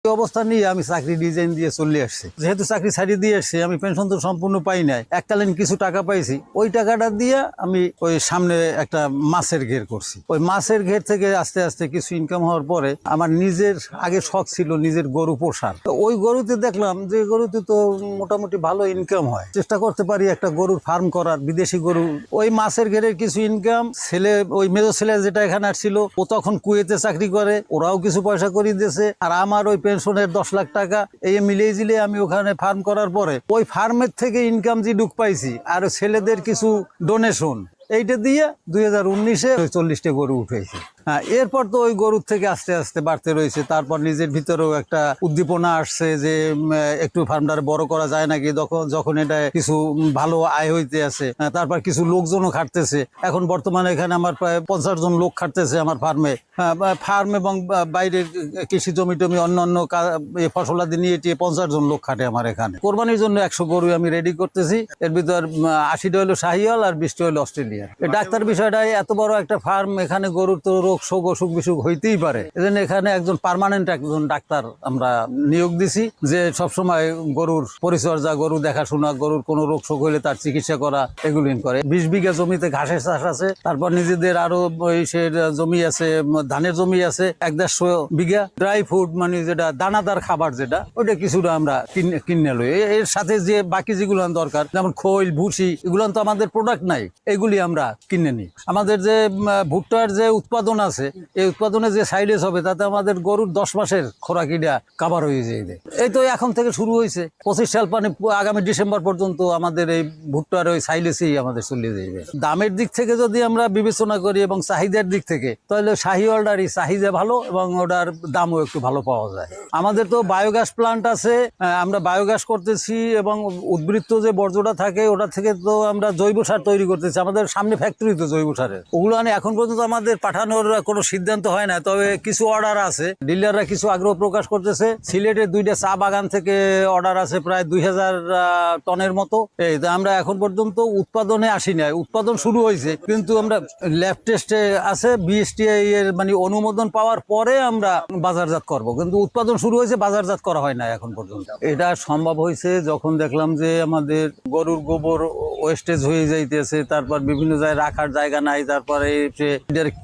এই অবস্থা নিয়ে আমি চাকরি ডিজাইন দিয়ে চলে আসছি। যেহেতু চাকরি ছাড়িয়ে দিয়ে আসছি, আমি পেনশন তো সম্পূর্ণ পাই নাই, এককালীন কিছু টাকা পাইছি। ওই টাকাটা দিয়ে আমি ওই সামনে একটা মাছের ঘের করছি। ওই মাছের ঘের থেকে আস্তে আস্তে কিছু ইনকাম হওয়ার পরে আমার নিজের আগে শখ ছিল নিজের গরু পোষার। তো ওই গরুতে দেখলাম যে গরুতে তো মোটামুটি ভালো ইনকাম হয়, চেষ্টা করতে পারি একটা গরুর ফার্ম করার, বিদেশি গরু। ওই মাছের ঘেরের কিছু ইনকাম, ছেলে ওই মেজো ছেলে যেটা এখানে আসছিল ও তখন কুয়েতে চাকরি করে, ওরাও কিছু পয়সা করে দিয়েছে। আর আমার ওই পেনশনের 10 লাখ টাকা এই মিলিয়ে জিলে আমি ওখানে ফার্ম করার পরে ওই ফার্মের থেকে ইনকাম যে ঢুক পাইছি আর ছেলেদের কিছু ডোনেশন, এইটা দিয়ে 2019-এ 40টা গরু উঠেছে। হ্যাঁ, এরপর তো ওই গরুর থেকে আস্তে আস্তে বাড়তে রয়েছে। তারপর নিজের ভিতরেও একটা উদ্দীপনা আসছে যে একটু ফার্মটারে বড় করা যায় নাকি, যখন এটা কিছু ভালো আয় হইতে আছে। তারপর কিছু লোকজনও খাটতেছে। এখন বর্তমানে এখানে আমার প্রায় 50 জন লোক খাটতেছে আমার ফার্মে। ফার্ম এবং বাইরের কৃষি জমি টমি অন্য ফসলাদি নিয়ে 50 জন লোক খাটে আমার এখানে। কোরবানির জন্য 100 গরু আমি রেডি করতেছি। এর ভিতর 80টা হলো শাহিওয়াল আর 20টা হলো অস্ট্রেলিয়ান। ডাক্তার বিষয়টা, এত বড় একটা ফার্ম, এখানে গরুর তো রোগ শোক অসুখ বিসুখ হইতেই পারে। এজন্য এখানে একজন পার্মানেন্ট একজন ডাক্তার আমরা নিয়োগ দিছি, যে সবসময় গরুর পরিচর্যা, গরু দেখাশোনা, গরুর কোনো রোগ শোক হইলে তার চিকিৎসা করা, এগুলি করে। 20 বিঘা জমিতে ঘাসের চাষ আছে। তারপর নিজেদের আরো জমি আছে, ধানের জমি আছে 150 বিঘা। ড্রাই ফুড মানে যেটা দানাদার খাবার, যেটা ওটা কিছুটা আমরা কিনে লই। এর সাথে যে বাকি যেগুলো দরকার, যেমন খৈল ভুসি, এগুলো তো আমাদের প্রোডাক্ট নাই, এগুলি আমরা কিনে নিই। আমাদের যে ভুট্টার যে উৎপাদন আছে, এই উৎপাদনে যে সাইডেস হবে, তাতে আমাদের গরুর 10 মাসের খোরাকিটা কাভার হয়ে যাবে। এই তো এখন থেকে শুরু হয়েছে। 25 সাল মানে আগামী ডিসেম্বর পর্যন্ত আমাদের এই ভুট্টার ওই সাইলেসই আমাদের চলে যাবে। দামের দিক থেকে যদি আমরা বিবেচনা করি এবং চাহিদার দিক থেকে, তাহলে শাহিওয়ালটারই চাহিদা ভালো এবং ওটার দামও একটু ভালো পাওয়া যায়। আমাদের তো বায়োগ্যাস প্লান্ট আছে, আমরা বায়োগ্যাস করতেছি এবং উদ্বৃত্ত যে বর্জ্যটা থাকে ওটা থেকে তো আমরা জৈব সার তৈরি করতেছি। আমাদের সামনে ফ্যাক্টরি তো জৈব সারের, ওগুলো এখন পর্যন্ত আমাদের পাঠানোর কোনো সিদ্ধান্ত হয় না। তবে কিছু অর্ডার আছে, ডিলাররা কিছু আগ্রহ প্রকাশ করতেছে। সিলেটের 2টা চা বাগান থেকে অর্ডার আছে প্রায় 2000 টনের মতো। এই তো আমরা এখন পর্যন্ত উৎপাদনে আসি নাই, উৎপাদন শুরু হয়েছে, কিন্তু আমরা ল্যাব টেস্টে আছে, বিএসটিআই এর মানে অনুমোদন পাওয়ার পরে আমরা বাজারজাত করব, কিন্তু উৎপাদন শুরু হয়েছে, বাজারজাত করা হয় না এখন পর্যন্ত। এটা সম্ভব হয়েছে যখন দেখলাম যে আমাদের গরুর গোবর ওয়েস্টেজ হয়ে যাইতেছে, তারপর বিভিন্ন জায়গায় রাখার জায়গা নাই, তারপরে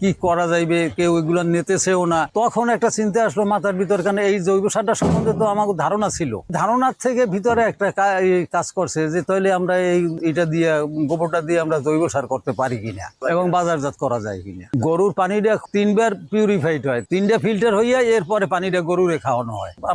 কি করা যাইবে, কেউ এগুলো নিতেছেও না। তখন একটা চিন্তা আসলো মাথার ভিতর, কারণ এই জৈব সারটা সম্বন্ধে তো আমার ধারণা ছিল। ধারণার থেকে ভিতরে একটা কাজ করছে যে তাহলে আমরা এইটা দিয়ে, গোবরটা দিয়ে আমরা জৈব সার করতে পারি কিনা এবং বাজারজাত করা যায় কিনা। গরুর পানিটা 3 বার পিউরিফাইড হয়, 3টা ফিল্টার হইয়া এরপরে পানিটা গরুরে খাওয়ানো হয়।